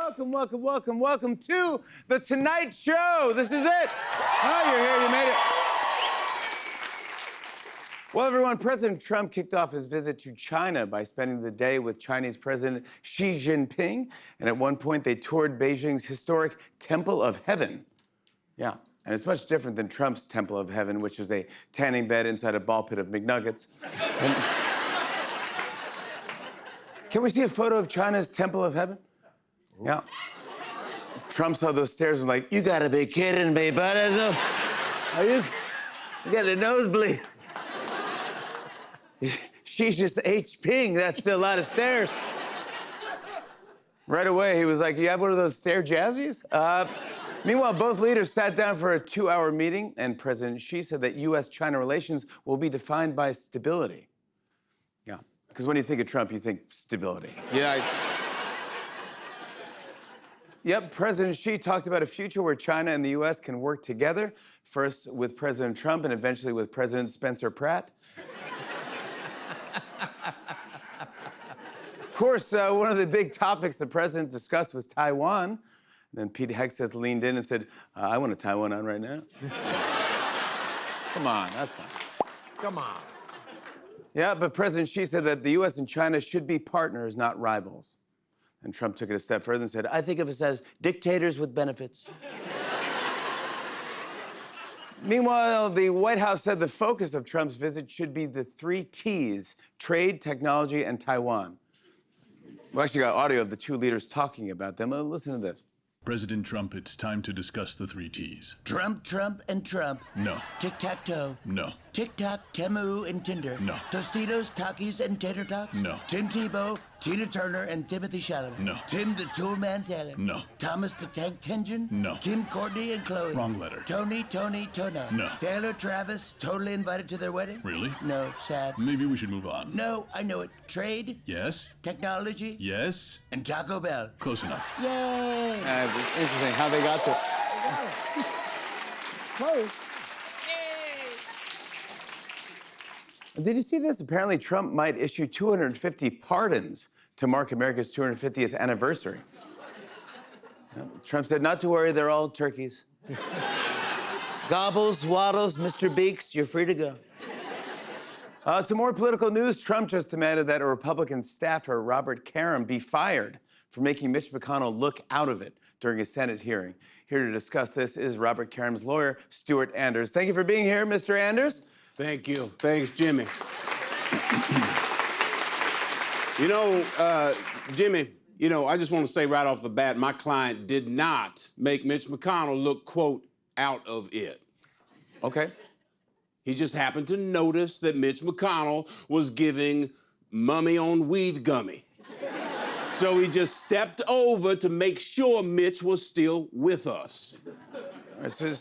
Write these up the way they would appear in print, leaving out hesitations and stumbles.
welcome to The Tonight Show. This is it. Oh, you're here, you made it. Well, everyone, President Trump kicked off his visit to China by spending the day with Chinese President Xi Jinping. And at one point, they toured Beijing's historic Temple of Heaven. Yeah, and it's much different than Trump's Temple of Heaven, which is a tanning bed inside a ball pit of McNuggets. Can we see a photo of China's Temple of Heaven? Yeah. Trump saw those stairs and was like, "You gotta be kidding me, bud. You got a nosebleed." She's just H-ping. That's a lot of stairs. Right away, he was like, "You have one of those stair jazzies?" Meanwhile, both leaders sat down for a 2-hour meeting, and President Xi said that U.S.-China relations will be defined by stability. Yeah, because when you think of Trump, you think stability. Yeah. Yep, President Xi talked about a future where China and the U.S. can work together, first with President Trump and eventually with President Spencer Pratt. Of course, one of the big topics the president discussed was Taiwan. And then Pete Hegseth leaned in and said, "I want to tie one on right now." Come on, that's not... Come on. Yeah, but President Xi said that the U.S. and China should be partners, not rivals. And Trump took it a step further and said, "I think of us as dictators with benefits." Meanwhile, the White House said the focus of Trump's visit should be the 3 T's: trade, technology, and Taiwan. We actually got audio of the 2 leaders talking about them. Listen to this. President Trump, it's time to discuss the 3 T's. Trump, Trump, and Trump. No. Tic-tac-toe. No. TikTok, Temu, and Tinder. No. Tostitos, Takis, and Tater Tots. No. Tim Tebow, Tina Turner, and Timothy Chalamet. No. Tim the Toolman Taylor. No. Thomas the Tank Tension. No. Kim Courtney and Chloe. Wrong letter. Tony, Tono. No. Taylor, Travis, totally invited to their wedding. Really? No, sad. Maybe we should move on. No, I know it. Trade, Yes? technology, Yes? and Taco Bell. Close enough. Yay! It's interesting how they got to... Close. Did you see this? Apparently, Trump might issue 250 pardons to mark America's 250th anniversary. Trump said, "Not to worry, they're all turkeys." Gobbles, waddles, Mr. Beaks, you're free to go. Some more political news. Trump just demanded that a Republican staffer, Robert Karam, be fired for making Mitch McConnell look out of it during a Senate hearing. Here to discuss this is Robert Karam's lawyer, Stuart Anders. Thank you for being here, Mr. Anders. Thank you. Thanks, Jimmy. Jimmy, I just want to say right off the bat, my client did not make Mitch McConnell look, quote, out of it. Okay. He just happened to notice that Mitch McConnell was giving mummy on weed gummy. So he just stepped over to make sure Mitch was still with us. So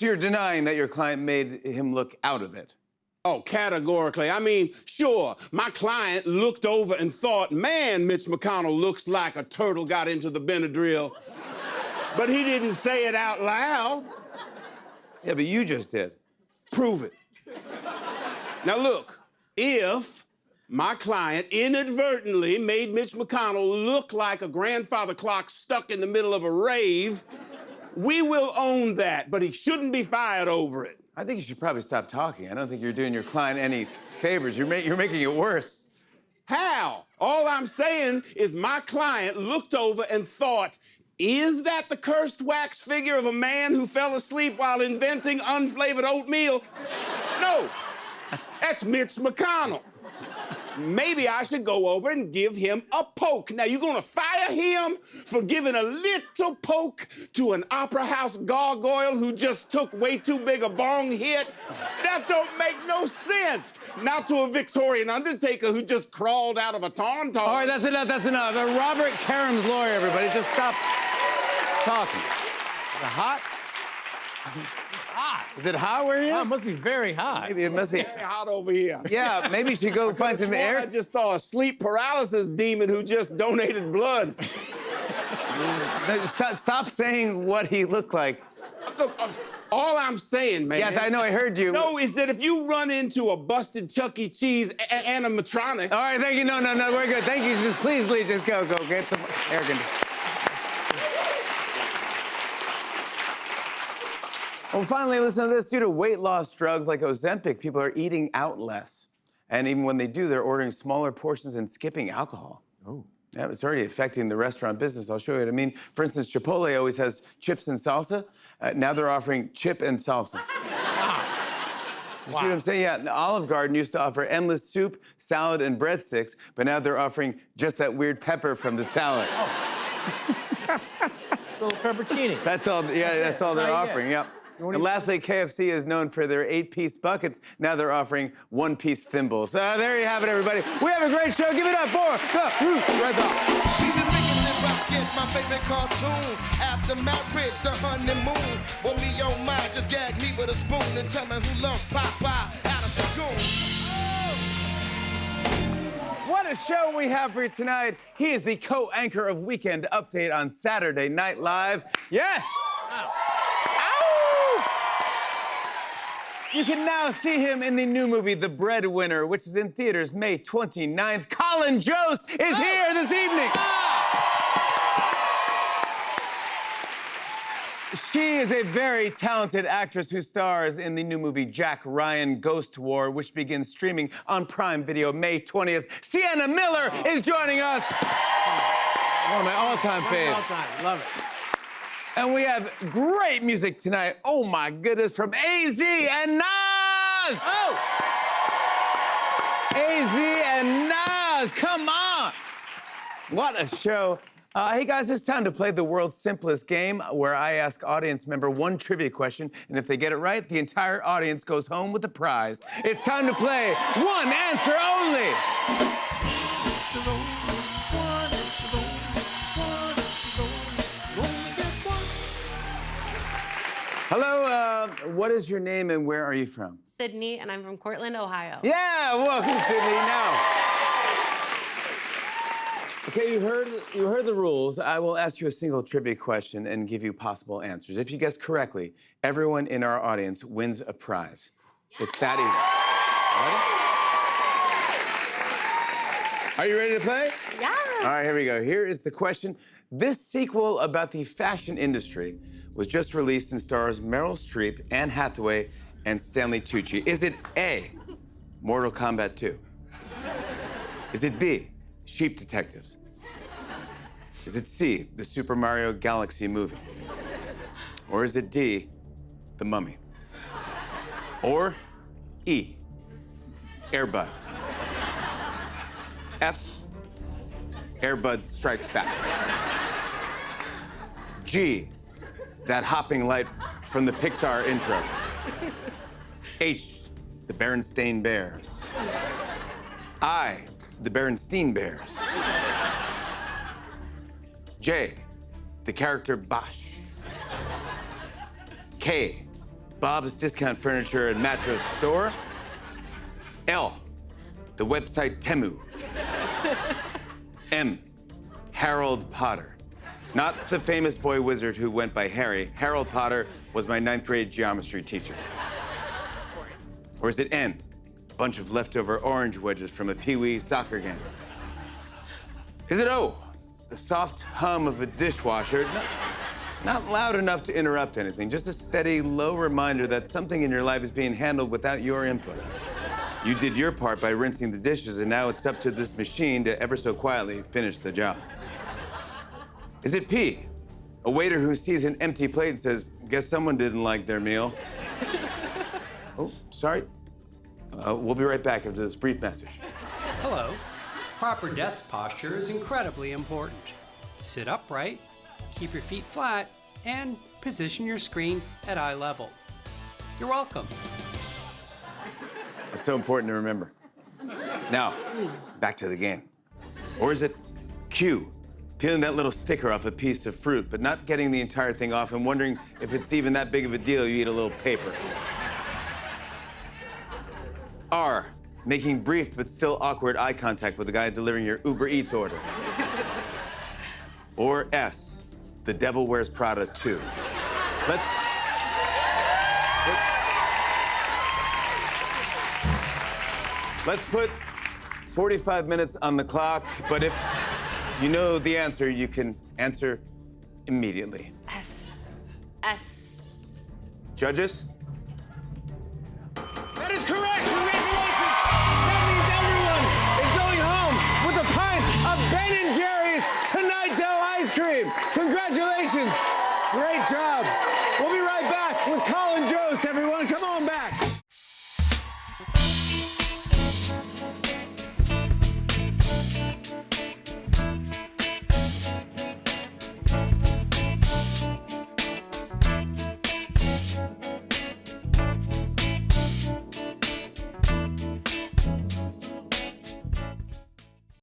you're denying that your client made him look out of it? Oh, categorically. I mean, sure, my client looked over and thought, man, Mitch McConnell looks like a turtle got into the Benadryl. But he didn't say it out loud. Yeah, but you just did. Prove it. Now, look, if my client inadvertently made Mitch McConnell look like a grandfather clock stuck in the middle of a rave, we will own that, but he shouldn't be fired over it. I think you should probably stop talking. I don't think you're doing your client any favors. You're making it worse. How? All I'm saying is my client looked over and thought, is that the cursed wax figure of a man who fell asleep while inventing unflavored oatmeal? No, that's Mitch McConnell. Maybe I should go over and give him a poke. Now, you're gonna fire him for giving a little poke to an opera house gargoyle who just took way too big a bong hit? That don't make no sense. Not to a Victorian undertaker who just crawled out of a tauntaun. All right, that's enough. Robert Karam's lawyer, everybody. Just stop talking. Is it hot? Hot. Is it hot where you Oh, are? it must be very hot. Maybe it must be. Very hot over here. Yeah, maybe you should go find some air. I just saw a sleep paralysis demon who just donated blood. Stop saying what he looked like. Look, All I'm saying, man. Yes, I know, I heard you. No, is that if you run into a busted Chuck E. Cheese animatronic. All right, thank you. No, we're good. Thank you. Just please, Lee, just go get some air conditioning. Well, finally, listen to this. Due to weight loss drugs like Ozempic, people are eating out less. And even when they do, they're ordering smaller portions and skipping alcohol. Oh. Yeah, it's already affecting the restaurant business. I'll show you what I mean. For instance, Chipotle always has chips and salsa. Now they're offering chip and salsa. You see what I'm saying? Yeah, Olive Garden used to offer endless soup, salad, and breadsticks, but now they're offering just that weird pepper from the salad. Little peppercini. That's all. Yeah, that's all they're offering. Yep. And lastly, KFC is known for their 8-piece buckets. Now they're offering 1-piece thimbles. There you have it, everybody. We have a great show. Give it up for the Red Dot. See the biggest and rocket, my favorite cartoon. After marriage, the honeymoon. Well, me on mine, just gag me with a spoon and tell me who loves Popeye out of Sagoon. What a show we have for you tonight. He is the co-anchor of Weekend Update on Saturday Night Live. Yes! Ow! You can now see him in the new movie, The Breadwinner, which is in theaters May 29th. Colin Jost is here this evening. She is a very talented actress who stars in the new movie Jack Ryan Ghost War, which begins streaming on Prime Video May 20th. Sienna Miller is joining us. One of my all-time faves. All-time. Love it. And we have great music tonight. Oh my goodness, from AZ and Nas! Oh! AZ and Nas, come on! What a show. Hey guys, it's time to play the world's simplest game where I ask audience member one trivia question, and if they get it right, the entire audience goes home with a prize. It's time to play one answer only. Hello, what is your name and where are you from? Sydney, and I'm from Cortland, Ohio. Yeah, welcome, Sydney. Now, okay, you heard the rules. I will ask you a single trivia question and give you possible answers. If you guess correctly, everyone in our audience wins a prize. It's that easy. Are you ready to play? Yeah. All right, here we go. Here is the question. This sequel about the fashion industry was just released and stars Meryl Streep, Anne Hathaway, and Stanley Tucci. Is it A, Mortal Kombat 2? Is it B, Sheep Detectives? Is it C, the Super Mario Galaxy movie? Or is it D, The Mummy? Or E, Air Bud? F, Air Bud Strikes Back? G, that hopping light from the Pixar intro? H, the Berenstain Bears? I, the Berenstein Bears? J, the character Bosch? K, Bob's Discount Furniture and Mattress Store? L, the website Temu? M, Harold Potter? Not the famous boy wizard who went by Harry. Harold Potter was my 9th grade geometry teacher. Or is it N, a bunch of leftover orange wedges from a Pee-wee soccer game? Is it O, the soft hum of a dishwasher? Not loud enough to interrupt anything, just a steady, low reminder that something in your life is being handled without your input. You did your part by rinsing the dishes, and now it's up to this machine to ever so quietly finish the job. Is it P, a waiter who sees an empty plate and says, guess someone didn't like their meal? Oh, sorry. We'll be right back after this brief message. Hello. Proper desk posture is incredibly important. Sit upright, keep your feet flat, and position your screen at eye level. You're welcome. It's so important to remember. Now, back to the game. Or is it Q, peeling that little sticker off a piece of fruit, but not getting the entire thing off and wondering if it's even that big of a deal you eat a little paper? R, making brief but still awkward eye contact with the guy delivering your Uber Eats order? Or S, The Devil Wears Prada 2? Let's put 45 minutes on the clock, but if you know the answer, you can answer immediately. S. Judges?